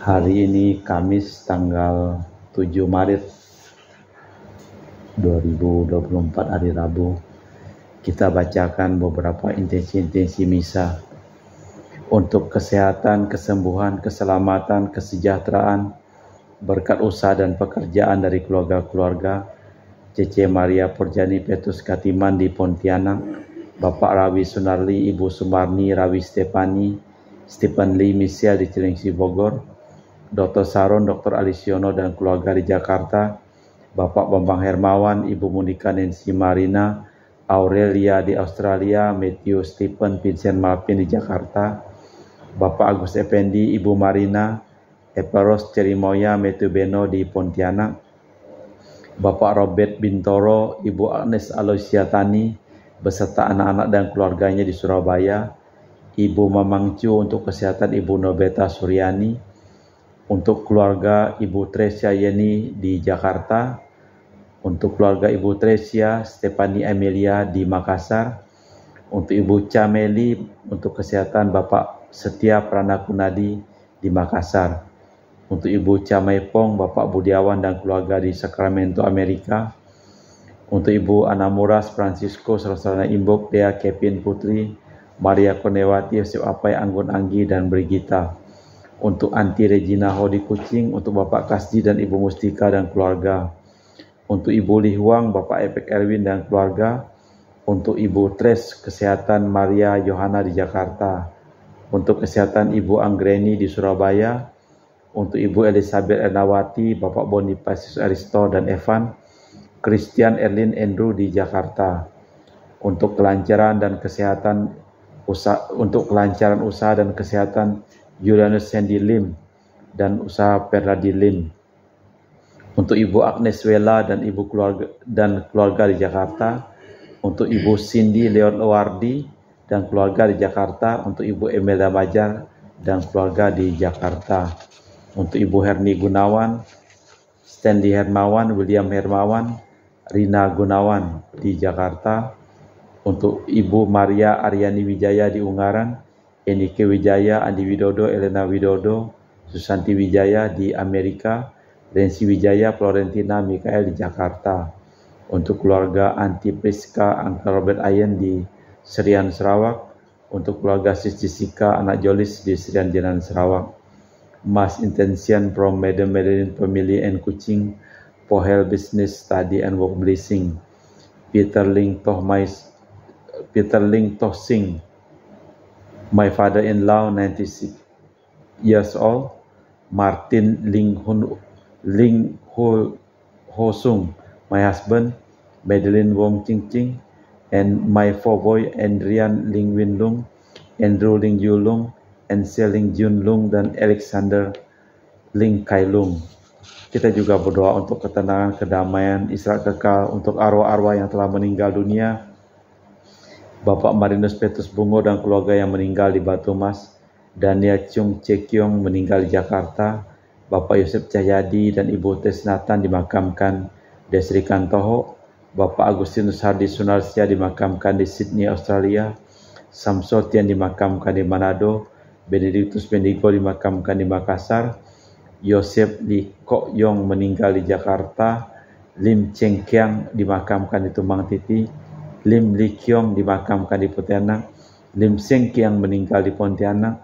Hari ini Kamis tanggal 7 Maret 2024 hari Rabu. Kita bacakan beberapa intensi misa untuk kesehatan, kesembuhan, keselamatan, kesejahteraan, berkat usaha dan pekerjaan dari keluarga-keluarga Cece Maria Porjani Petrus Katiman di Pontianak, Bapak Rawi Sunarli, Ibu Sumarni, Rawi Stephen Lee Misia di Cilengsi Bogor, Dr. Saron, Dr. Alisiono dan keluarga di Jakarta, Bapak Bambang Hermawan, Ibu Monika Nancy Marina, Aurelia di Australia, Matthew Stephen Vincent Malpin di Jakarta, Bapak Agus Effendi, Ibu Marina, Eparos Cerimoya, Matthew Beno di Pontianak, Bapak Robert Bintoro, Ibu Agnes Aloysia Tani, beserta anak-anak dan keluarganya di Surabaya, Ibu Mamang Cu untuk kesehatan Ibu Nobeta Suryani, untuk keluarga Ibu Tresia Yeni di Jakarta, untuk keluarga Ibu Tresia Stefani Amelia di Makassar, untuk Ibu Cameli untuk kesehatan Bapak Setia Pranakunadi di Makassar, untuk Ibu Camaipong, Bapak Budiawan dan keluarga di Sacramento, Amerika, untuk Ibu Anamuras Francisco Sarasana Imbok, Dea Kevin Putri, Maria Konewati, Yosef Apai, Anggun Anggi dan Brigita, untuk Anti Regina Ho di Kucing, untuk Bapak Kasdi dan Ibu Mustika dan keluarga, untuk Ibu Lihuang, Bapak Epek Erwin dan keluarga, untuk Ibu Tres Kesehatan Maria Yohana di Jakarta, untuk kesehatan Ibu Anggreni di Surabaya, untuk Ibu Elizabeth Ernawati, Bapak Bonifacius Aristo dan Evan, Christian Erlin Andrew di Jakarta, untuk kelancaran dan kesehatan usaha dan kesehatan Julianus Sandy Lim dan usaha Perladi Lim, untuk Ibu Agnes Wela dan Ibu keluarga di Jakarta, untuk Ibu Cindy Leon Wardi dan keluarga di Jakarta, untuk Ibu Emelda Majar dan keluarga di Jakarta, untuk Ibu Herni Gunawan, Stanley Hermawan, William Hermawan, Rina Gunawan di Jakarta, untuk Ibu Maria Aryani Wijaya di Ungaran, Enike Wijaya, Andi Widodo, Elena Widodo, Susanti Wijaya di Amerika, Rensi Wijaya, Florentina Mikael di Jakarta, untuk keluarga Anti Priska, Angka Robert Ayen di Serian Sarawak, untuk keluarga Sis Jessica, anak Jolis di Serian Jalan Sarawak, Mass Intention from Madam Madeline Family and Kucing, for Health Business Study and Work Blessing, Peter Ling Toh Singh, my father-in-law 96 years old, Martin Ling Ho Sung, my husband, Madeline Wong Ching Ching, and my four boy Andrian Ling Win Lung, Andrew Ling Yu Lung, Ansel Ling Jun Lung, dan Alexander Ling Kai Lung. Kita juga berdoa untuk ketenangan, kedamaian, istirahat kekal untuk arwah-arwah yang telah meninggal dunia, Bapak Marinus Petrus Bungo dan keluarga yang meninggal di Batu Mas, Daniel Chung Cekyong meninggal di Jakarta, Bapak Yosef Cahyadi dan Ibu Tesnatan dimakamkan di Sri Kantoho, Bapak Agustinus Hardi Sunarsya dimakamkan di Sydney, Australia, Samsotian dimakamkan di Manado, Benedictus Bendigo dimakamkan di Makassar, Yosef Lee Kok Yong meninggal di Jakarta, Lim Cheng Kiang dimakamkan di Tumbang Titi, Lim Li Kyong dimakamkan di Pontianak, Lim Seng Kiang meninggal di Pontianak,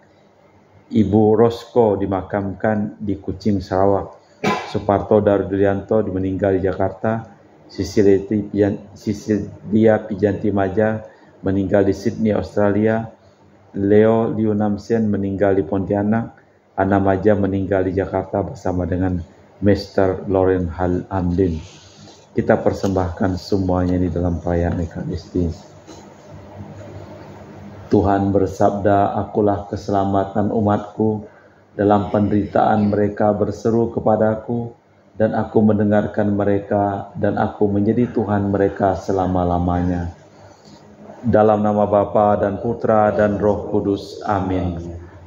Ibu Rosko dimakamkan di Kucing, Sarawak, Suparto Dardulianto meninggal di Jakarta, Sisilia Pijanti Maja meninggal di Sydney, Australia, Leo Liu Namsen meninggal di Pontianak, Ana Maja meninggal di Jakarta bersama dengan Mr. Lauren Hamlin. Kita persembahkan semuanya di dalam perayaan Ekaristi. Tuhan bersabda, akulah keselamatan umatku, dalam penderitaan mereka berseru kepadaku, dan aku mendengarkan mereka, dan aku menjadi Tuhan mereka selama-lamanya. Dalam nama Bapa dan Putra dan Roh Kudus, amin.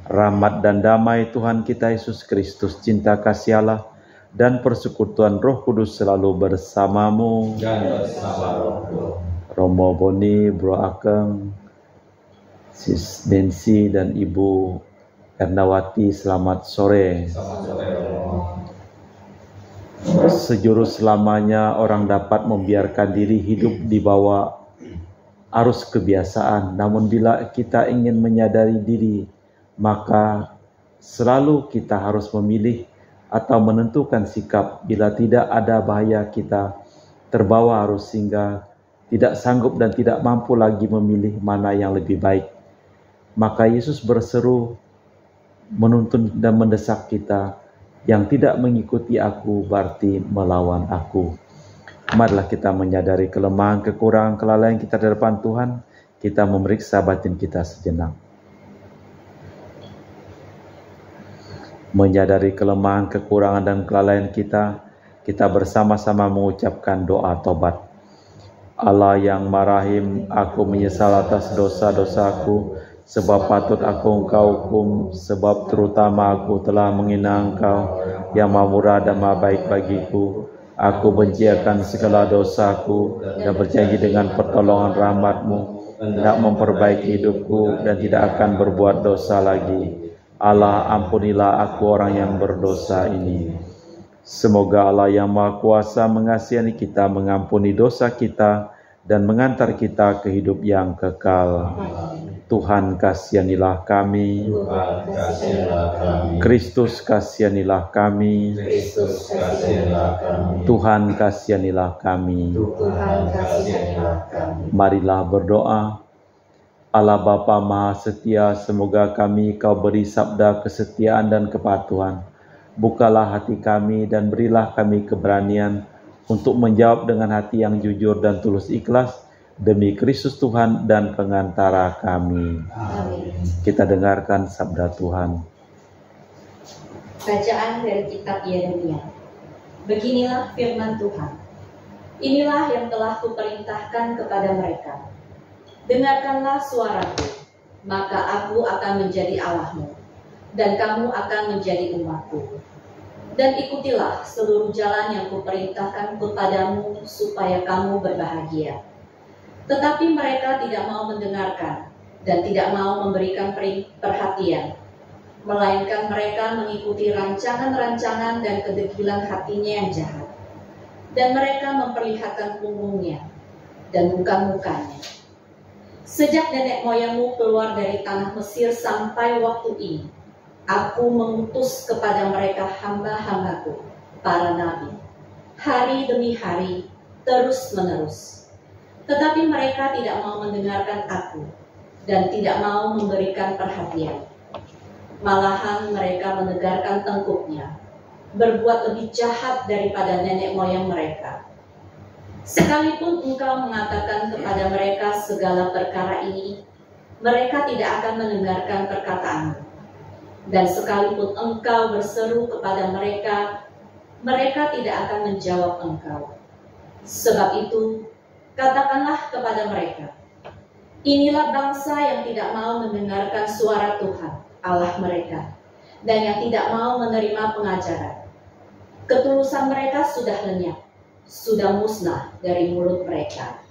Rahmat dan damai Tuhan kita Yesus Kristus, cinta kasih Allah, dan persekutuan Roh Kudus selalu bersamamu. Dan bersama rohku. Romo Boni, Bro Akeng, Sis Nancy dan Ibu Ernawati, selamat sore. Selamat sore, Romo. Sejurus selamanya orang dapat membiarkan diri hidup di bawah arus kebiasaan. Namun bila kita ingin menyadari diri, maka selalu kita harus memilih atau menentukan sikap. Bila tidak ada bahaya, kita terbawa arus sehingga tidak sanggup dan tidak mampu lagi memilih mana yang lebih baik. Maka Yesus berseru, menuntun dan mendesak kita, yang tidak mengikuti aku berarti melawan aku. Marilah kita menyadari kelemahan, kekurangan, kelalaian kita di depan Tuhan. Kita memeriksa batin kita sejenak. Menyadari kelemahan, kekurangan, dan kelalaian kita bersama-sama mengucapkan doa tobat. Allah yang marahim, aku menyesal atas dosa-dosaku, sebab patut aku Engkau hukum, sebab terutama aku telah menghina Engkau yang Maha Murah dan Maha Baik bagiku. Aku benci akan segala dosaku dan berjanji dengan pertolongan rahmat-Mu hendak memperbaiki hidupku dan tidak akan berbuat dosa lagi. Allah, ampunilah aku orang yang berdosa ini. Semoga Allah yang Maha Kuasa mengasihi kita, mengampuni dosa kita, dan mengantar kita ke hidup yang kekal. Tuhan, kasihanilah kami. Tuhan, kasihanilah kami. Kristus, kasihanilah kami. Kristus, kasihanilah kami. Tuhan, kasihanilah kami. Tuhan, kasihanilah kami. Marilah berdoa. Allah Bapa Maha Setia, semoga kami Kau beri sabda kesetiaan dan kepatuhan. Bukalah hati kami dan berilah kami keberanian untuk menjawab dengan hati yang jujur dan tulus ikhlas demi Kristus Tuhan dan pengantara kami. Amin. Kita dengarkan sabda Tuhan. Bacaan dari kitab Yeremia. Beginilah firman Tuhan. Inilah yang telah kuperintahkan kepada mereka. Dengarkanlah suaraku, maka aku akan menjadi Allahmu, dan kamu akan menjadi umatku. Dan ikutilah seluruh jalan yang kuperintahkan kepadamu supaya kamu berbahagia. Tetapi mereka tidak mau mendengarkan dan tidak mau memberikan perhatian, melainkan mereka mengikuti rancangan-rancangan dan kedegilan hatinya yang jahat. Dan mereka memperlihatkan punggungnya dan muka-mukanya. Sejak nenek moyangmu keluar dari tanah Mesir sampai waktu ini, aku mengutus kepada mereka hamba-hambaku, para nabi, hari demi hari, terus-menerus. Tetapi mereka tidak mau mendengarkan aku, dan tidak mau memberikan perhatian. Malahan mereka menegarkan tengkuknya, berbuat lebih jahat daripada nenek moyang mereka. Sekalipun engkau mengatakan kepada mereka segala perkara ini, mereka tidak akan mendengarkan perkataanmu. Dan sekalipun engkau berseru kepada mereka, mereka tidak akan menjawab engkau. Sebab itu, katakanlah kepada mereka, inilah bangsa yang tidak mau mendengarkan suara Tuhan, Allah mereka, dan yang tidak mau menerima pengajaran. Ketulusan mereka sudah lenyap, sudah musnah dari mulut mereka.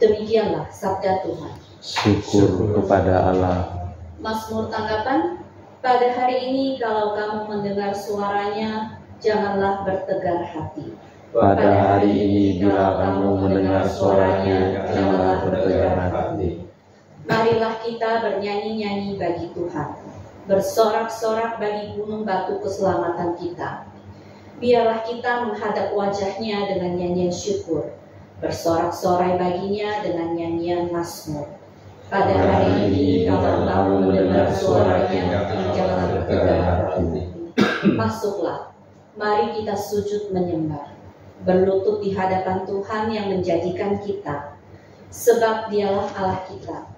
Demikianlah sabda Tuhan. Syukur kepada Allah. Mazmur tanggapan. Pada hari ini kalau kamu mendengar suaranya, janganlah bertegar hati. Pada hari ini bila kamu mendengar suaranya, janganlah bertegar hati. Marilah kita bernyanyi-nyanyi bagi Tuhan, bersorak-sorak bagi gunung batu keselamatan kita. Biarlah kita menghadap wajahnya dengan nyanyian syukur, bersorak-sorai baginya dengan nyanyian mazmur. Pada hari ini kalau kamu mendengar suaranya, janganlah bertegar hati. Masuklah, mari kita sujud menyembah, berlutut di hadapan Tuhan yang menjadikan kita, sebab Dialah Allah kita.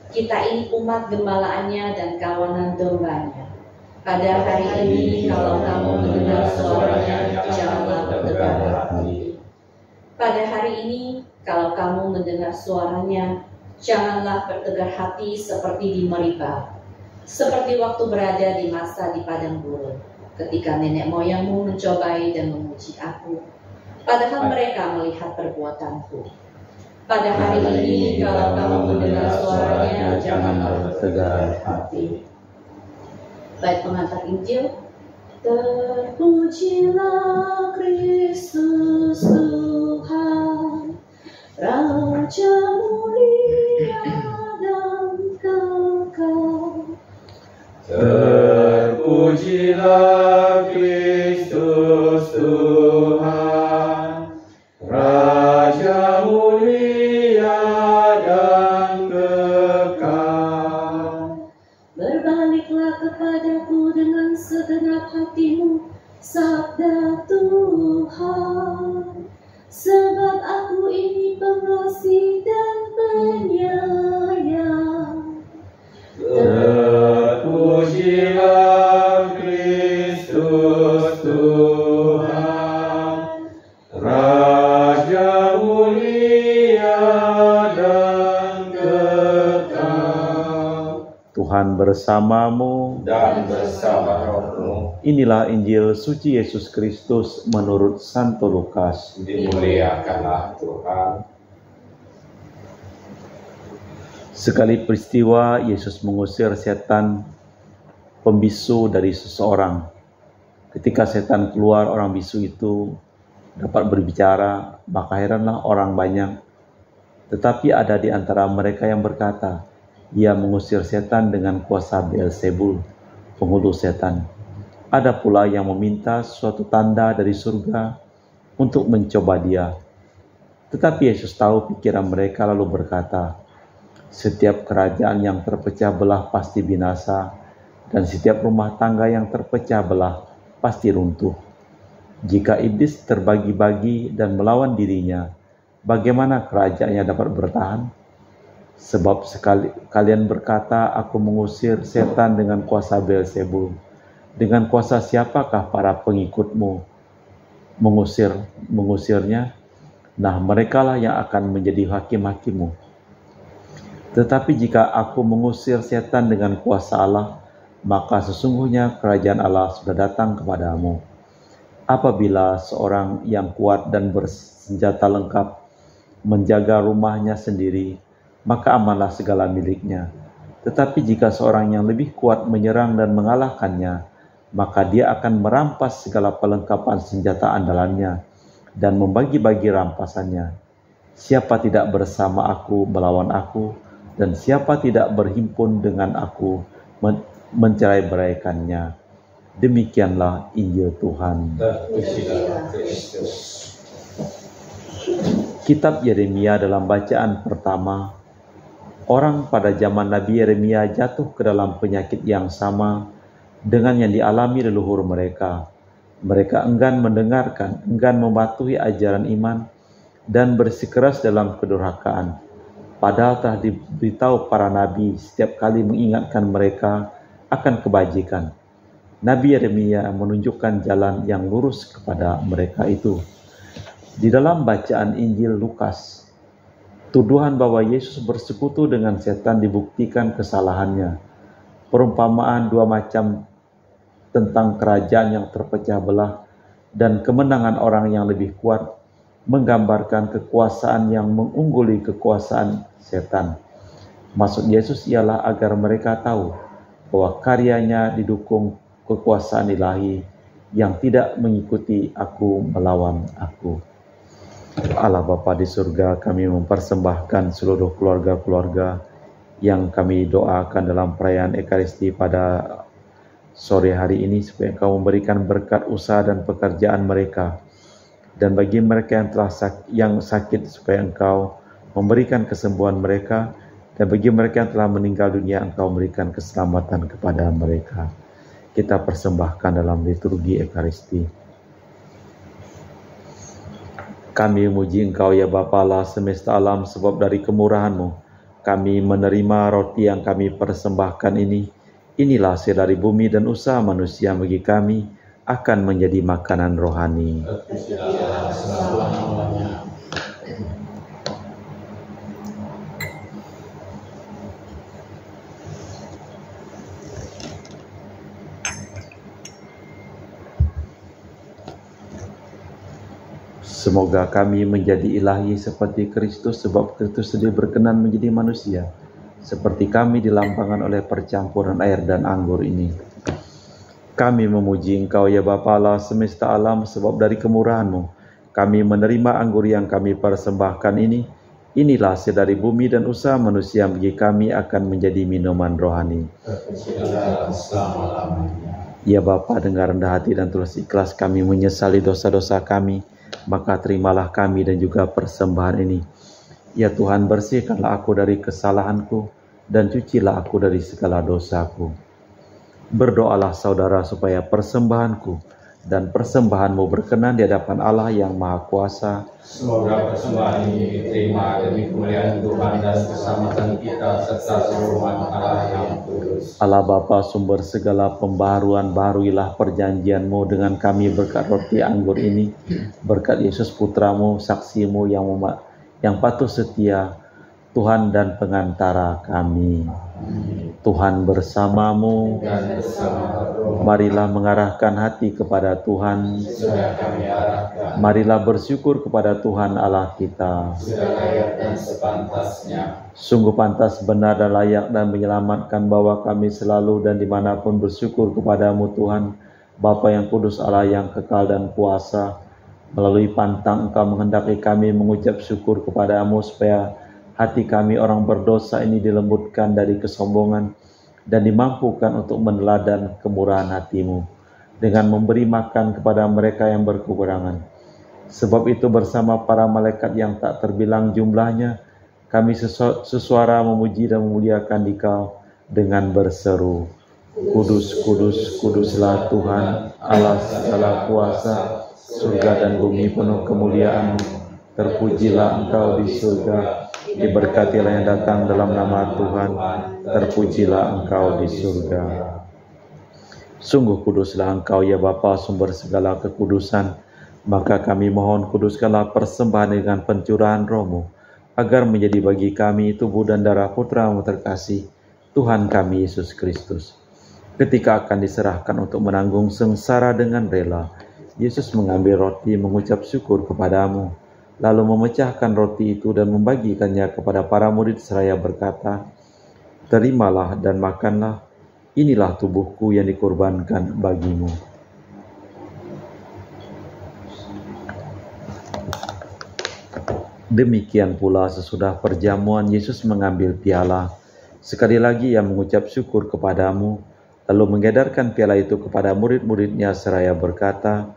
Kita ini umat gembalaannya dan kawanan dombanya. Pada hari ini kalau kamu mendengar suaranya, janganlah bertegar hati. Pada hari ini kalau kamu mendengar suaranya, janganlah bertegar hati seperti di Meribah, seperti waktu berada di masa di padang gurun, ketika nenek moyangmu mencobai dan memuji aku, padahal mereka melihat perbuatanku. Pada hari ini kalau kamu mendengar suaranya, janganlah bertegar hati. Bait pengantar Injil. Terpujilah Kristus Tuhan, Raja mulia dan kekal. Terpujilah Kristus Tuhan, Raja mulia dan kekal. Berbaliklah kepadaku dengan segenap hatimu, sabda Tuhan. Sebab aku ini pengasih dan penyayang. Terpujilah Kristus Tuhan, Raja mulia dan kekal. Tuhan bersamamu Dan bersama rohmu. Inilah Injil suci Yesus Kristus menurut Santo Lukas. Dimuliakanlah Tuhan. Sekali peristiwa Yesus mengusir setan pembisu dari seseorang. Ketika setan keluar, orang bisu itu dapat berbicara, maka heranlah orang banyak. Tetapi ada di antara mereka yang berkata, ia mengusir setan dengan kuasa Beelzebul, penghulu setan. Ada pula yang meminta suatu tanda dari surga untuk mencoba dia. Tetapi Yesus tahu pikiran mereka lalu berkata, setiap kerajaan yang terpecah belah pasti binasa, dan setiap rumah tangga yang terpecah belah pasti runtuh. Jika iblis terbagi-bagi dan melawan dirinya, bagaimana kerajaannya dapat bertahan? Sebab kalian berkata, aku mengusir setan dengan kuasa Beelzebul. Dengan kuasa siapakah para pengikutmu mengusirnya? Nah, merekalah yang akan menjadi hakim-hakimmu. Tetapi jika aku mengusir setan dengan kuasa Allah, maka sesungguhnya kerajaan Allah sudah datang kepadamu. Apabila seorang yang kuat dan bersenjata lengkap menjaga rumahnya sendiri, maka amanlah segala miliknya. Tetapi jika seorang yang lebih kuat menyerang dan mengalahkannya, maka dia akan merampas segala perlengkapan senjata andalannya dan membagi-bagi rampasannya. Siapa tidak bersama aku melawan aku, dan siapa tidak berhimpun dengan aku mencerai-beraikannya. Demikianlah Injil Tuhan. Terpujilah Kristus. Kitab Yeremia dalam bacaan pertama. Orang pada zaman Nabi Yeremia jatuh ke dalam penyakit yang sama dengan yang dialami leluhur mereka. Mereka enggan mendengarkan, enggan mematuhi ajaran iman, dan bersikeras dalam kedurhakaan. Padahal telah diberitahu para nabi setiap kali mengingatkan mereka akan kebajikan. Nabi Yeremia menunjukkan jalan yang lurus kepada mereka itu. Di dalam bacaan Injil Lukas, tuduhan bahwa Yesus bersekutu dengan setan dibuktikan kesalahannya. Perumpamaan dua macam tentang kerajaan yang terpecah belah dan kemenangan orang yang lebih kuat menggambarkan kekuasaan yang mengungguli kekuasaan setan. Maksud Yesus ialah agar mereka tahu bahwa karyanya didukung kekuasaan ilahi yang tidak mengikuti aku melawan aku. Allah Bapa di surga, kami mempersembahkan seluruh keluarga-keluarga yang kami doakan dalam perayaan Ekaristi pada sore hari ini, supaya Engkau memberikan berkat usaha dan pekerjaan mereka. Dan bagi mereka yang sakit, supaya Engkau memberikan kesembuhan mereka. Dan bagi mereka yang telah meninggal dunia, Engkau memberikan keselamatan kepada mereka. Kita persembahkan dalam liturgi Ekaristi. Kami memuji Engkau ya Bapa Allah semesta alam, sebab dari kemurahan-Mu kami menerima roti yang kami persembahkan ini. Inilah hasil dari bumi dan usaha manusia bagi kami akan menjadi makanan rohani. Semoga kami menjadi ilahi seperti Kristus, sebab Kristus sendiri berkenan menjadi manusia, seperti kami dilambangkan oleh percampuran air dan anggur ini. Kami memuji Engkau ya Bapa Allah semesta alam, sebab dari kemurahan-Mu kami menerima anggur yang kami persembahkan ini. Inilah hasil dari bumi dan usaha manusia bagi kami akan menjadi minuman rohani. Terpujilah selama-lamanya. Ya Bapa, dengan rendah hati dan tulus ikhlas kami menyesali dosa-dosa kami, maka terimalah kami dan juga persembahan ini. Ya Tuhan, bersihkanlah aku dari kesalahanku dan cucilah aku dari segala dosaku. Berdoalah saudara supaya persembahanku dan persembahanmu berkenan di hadapan Allah yang Maha Kuasa. Semoga persembahan ini diterima demi kemuliaan Tuhan dan keselamatan kita serta seluruh umat Allah yang kudus. Allah Bapa sumber segala pembaharuan, baharuilah perjanjian-Mu dengan kami berkat roti anggur ini, berkat Yesus Putra-Mu, saksi-Mu yang patuh setia, Tuhan dan pengantara kami. Tuhan bersamamu. Dan bersama roh, Marilah mengarahkan hati kepada Tuhan. sudah kami arahkan, Marilah bersyukur kepada Tuhan Allah kita. sudah layak dan sepantasnya. Sungguh pantas, benar dan layak dan menyelamatkan bahwa kami selalu dan dimanapun bersyukur kepadamu Tuhan, Bapa yang kudus, Allah yang kekal dan kuasa. Melalui pantang Engkau menghendaki kami mengucap syukur kepadamu supaya hati kami orang berdosa ini dilembutkan dari kesombongan dan dimampukan untuk meneladan kemurahan hati-Mu dengan memberi makan kepada mereka yang berkekurangan. Sebab itu bersama para malaikat yang tak terbilang jumlahnya, kami sesuara memuji dan memuliakan Dikau dengan berseru, Kudus, kudus, kuduslah Tuhan, Allah segala kuasa, surga dan bumi penuh kemuliaan-Mu. Terpujilah Engkau di surga, diberkatilah yang datang dalam nama Tuhan, terpujilah Engkau di surga. Sungguh kuduslah Engkau ya Bapa, sumber segala kekudusan, maka kami mohon kuduskanlah persembahan dengan pencurahan Roh-Mu, agar menjadi bagi kami tubuh dan darah Putra-Mu terkasih, Tuhan kami Yesus Kristus. Ketika akan diserahkan untuk menanggung sengsara dengan rela, Yesus mengambil roti, mengucap syukur kepadamu, lalu memecahkan roti itu dan membagikannya kepada para murid seraya berkata, Terimalah dan makanlah, inilah tubuhku yang dikorbankan bagimu. Demikian pula sesudah perjamuan Yesus mengambil piala. Sekali lagi ia mengucap syukur kepadamu, lalu mengedarkan piala itu kepada murid-muridnya seraya berkata,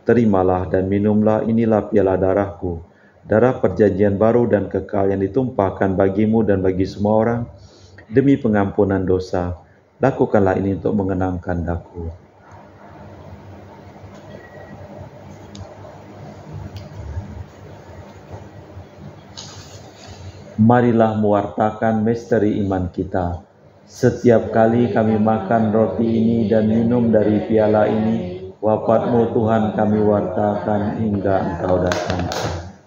Terimalah dan minumlah, inilah piala darahku, darah perjanjian baru dan kekal yang ditumpahkan bagimu dan bagi semua orang demi pengampunan dosa. Lakukanlah ini untuk mengenangkan Aku. Marilah mewartakan misteri iman kita. Setiap kali kami makan roti ini dan minum dari piala ini, wafat-Mu Tuhan kami wartakan hingga Engkau datang.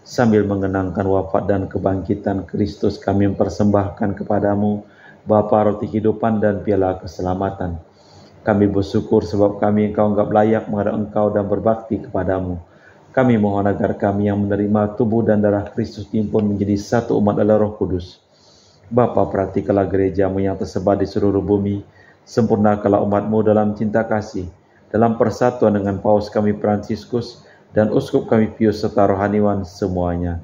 Sambil mengenangkan wafat dan kebangkitan Kristus, kami mempersembahkan kepadamu Bapa roti kehidupan dan piala keselamatan. Kami bersyukur sebab kami Engkau anggap layak menghadap Engkau dan berbakti kepadamu. Kami mohon agar kami yang menerima tubuh dan darah Kristus dihimpun menjadi satu umat dalam Roh Kudus. Bapa, perhatikanlah gereja-Mu yang tersebar di seluruh bumi. Sempurnakanlah umat-Mu dalam cinta kasih, dalam persatuan dengan Paus kami Fransiskus dan Uskup kami Pius serta rohaniwan semuanya.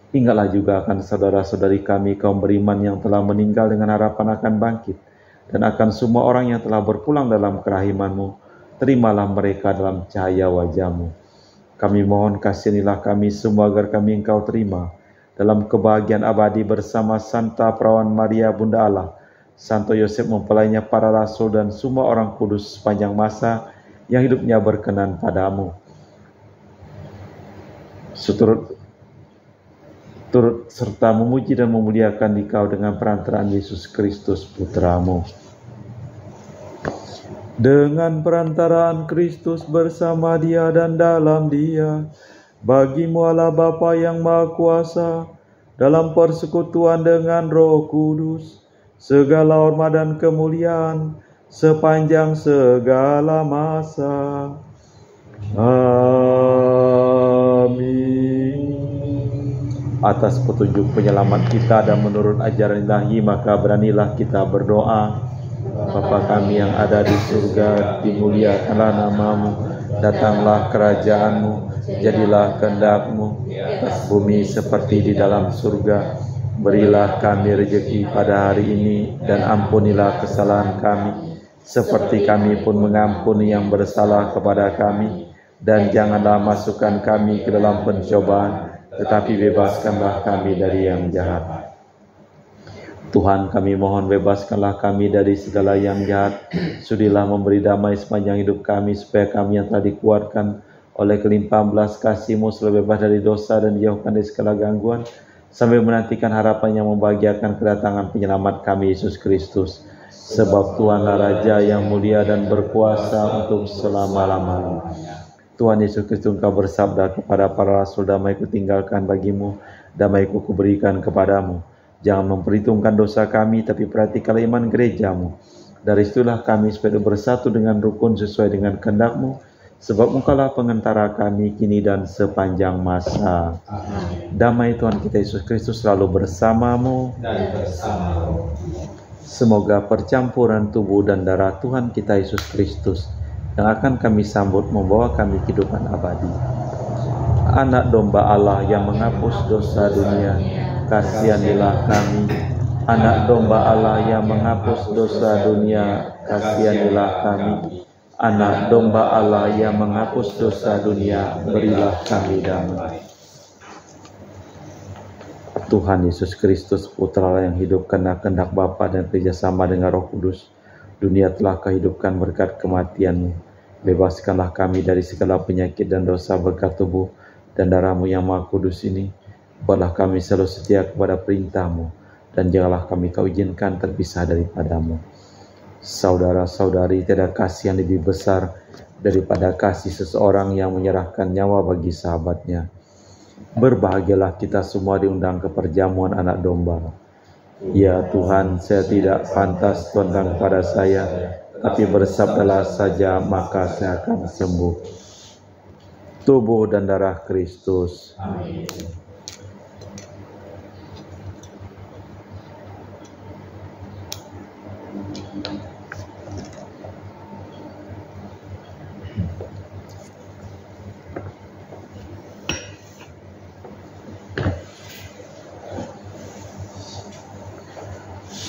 Ingatlah juga akan saudara-saudari kami kaum beriman yang telah meninggal dengan harapan akan bangkit, dan akan semua orang yang telah berpulang dalam kerahiman-Mu. Terimalah mereka dalam cahaya wajah-Mu. Kami mohon kasihanilah kami semua agar kami Engkau terima dalam kebahagiaan abadi bersama Santa Perawan Maria Bunda Allah, Santo Yosef mempelainya para rasul dan semua orang kudus sepanjang masa yang hidupnya berkenan padamu. Turut serta memuji dan memuliakan Dikau dengan perantaraan Yesus Kristus Putra-Mu. Dengan perantaraan Kristus bersama Dia dan dalam Dia, bagi-Mu Allah Bapa yang Maha Kuasa, dalam persekutuan dengan Roh Kudus, segala hormat dan kemuliaan sepanjang segala masa. Amin. Atas petunjuk penyelamat kita dan menurut ajaran ilahi, maka beranilah kita berdoa. Bapa kami yang ada di surga, dimuliakanlah namamu, datanglah kerajaan-Mu, jadilah kehendak-Mu atas bumi seperti di dalam surga. Berilah kami rezeki pada hari ini, dan ampunilah kesalahan kami, seperti kami pun mengampuni yang bersalah kepada kami. Dan janganlah masukkan kami ke dalam pencobaan, tetapi bebaskanlah kami dari yang jahat. Tuhan, kami mohon bebaskanlah kami dari segala yang jahat. Sudilah memberi damai sepanjang hidup kami, supaya kami yang telah dikuatkan oleh kelimpahan belas kasih-Mu selalu bebas dari dosa dan dijauhkan dari segala gangguan, sambil menantikan harapan yang membahagiakan kedatangan penyelamat kami, Yesus Kristus. Sebab Tuhanlah Raja yang mulia dan berkuasa untuk selama-lamanya. Tuhan Yesus Kristus, Engkau bersabda kepada para rasul, damai-Ku tinggalkan bagimu, damai-Ku kuberikan kepadamu. Jangan memperhitungkan dosa kami, tapi perhatikanlah iman gereja-Mu. Dari situlah kami supaya bersatu dengan rukun sesuai dengan kehendak-Mu, sebab Engkaulah pengantara kami kini dan sepanjang masa. Damai Tuhan kita Yesus Kristus selalu bersamamu dan bersamamu. Semoga percampuran tubuh dan darah Tuhan kita Yesus Kristus yang akan kami sambut membawa kami kehidupan abadi. Anak domba Allah yang menghapus dosa dunia, kasihanilah kami. Anak domba Allah yang menghapus dosa dunia, kasihanilah kami. Anak domba Allah yang menghapus dosa dunia, berilah kami damai. Tuhan Yesus Kristus, Putra yang hidup karena kehendak Bapa dan kerjasama dengan Roh Kudus, dunia telah kehidupkan berkat kematian-Mu. Bebaskanlah kami dari segala penyakit dan dosa berkat tubuh dan darah-Mu yang Maha Kudus ini. Buatlah kami selalu setia kepada perintah-Mu, dan janganlah kami Kau izinkan terpisah daripada-Mu. Saudara-saudari, tiada kasih yang lebih besar daripada kasih seseorang yang menyerahkan nyawa bagi sahabatnya. Berbahagialah kita semua diundang ke perjamuan anak domba. Ya Tuhan, saya tidak pantas Tuhan kepada saya, tapi bersabdalah saja maka saya akan sembuh. Tubuh dan darah Kristus. Amin.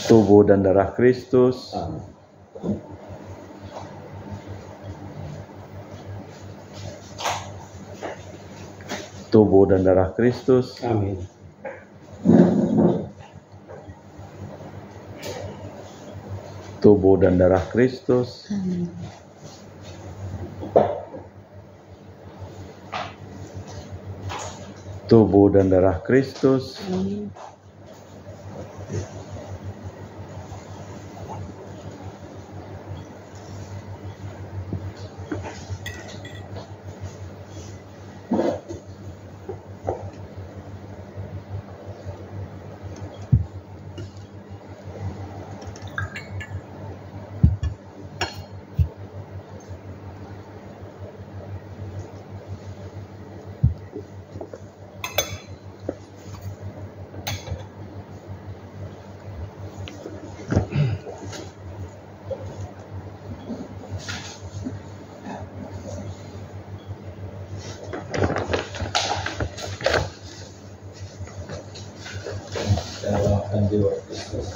Tubuh dan darah Kristus. Tubuh dan darah Kristus. Amin. Tubuh dan darah Kristus. Amin. Tubuh dan darah Kristus. Amin.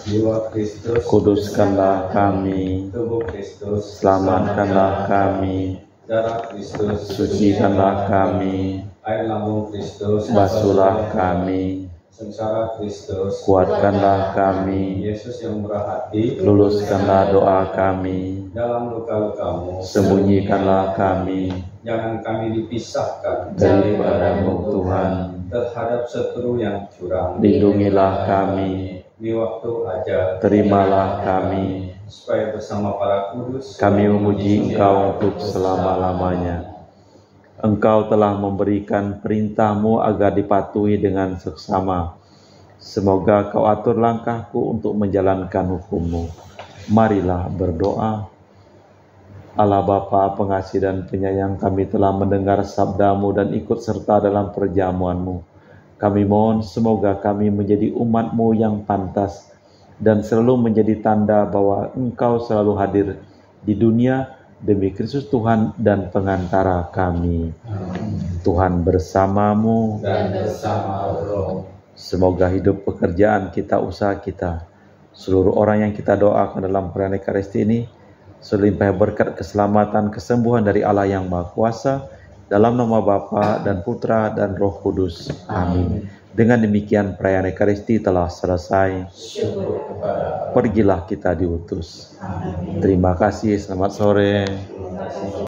Jiwa Kristus, Kuduskanlah kami. tubuh Kristus, Selamatkanlah kami. darah Kristus, Sucikanlah kami. air lambung Kristus, Basuhlah kami. sengsara Kristus, Kuatkanlah kami. Yesus yang murah hati, Luluskanlah doa kami. dalam luka-lukamu, Sembunyikanlah kami jangan kami dipisahkan daripada-Mu Tuhan. terhadap setru yang curang. Lindungilah kami. Di waktu ajar, Terimalah kami. supaya bersama para kudus Kami memuji Engkau untuk selama-lamanya. Engkau telah memberikan perintah-Mu agar dipatuhi dengan seksama. Semoga Kau atur langkahku untuk menjalankan hukum-Mu. Marilah berdoa. Allah Bapa pengasih dan penyayang, kami telah mendengar sabda-Mu dan ikut serta dalam perjamuan-Mu. Kami mohon semoga kami menjadi umat-Mu yang pantas dan selalu menjadi tanda bahwa Engkau selalu hadir di dunia demi Kristus Tuhan dan pengantara kami. Tuhan bersamamu dan bersama roh. Semoga hidup, pekerjaan kita, usaha kita, seluruh orang yang kita doakan dalam perayaan Ekaristi ini selimpah berkat keselamatan, kesembuhan dari Allah yang Maha Kuasa, dalam nama Bapa dan Putra dan Roh Kudus. Amin. Dengan demikian perayaan Ekaristi telah selesai. Syukur kepada Allah. Pergilah kita diutus. Amin. Terima kasih, selamat sore. Terima kasih.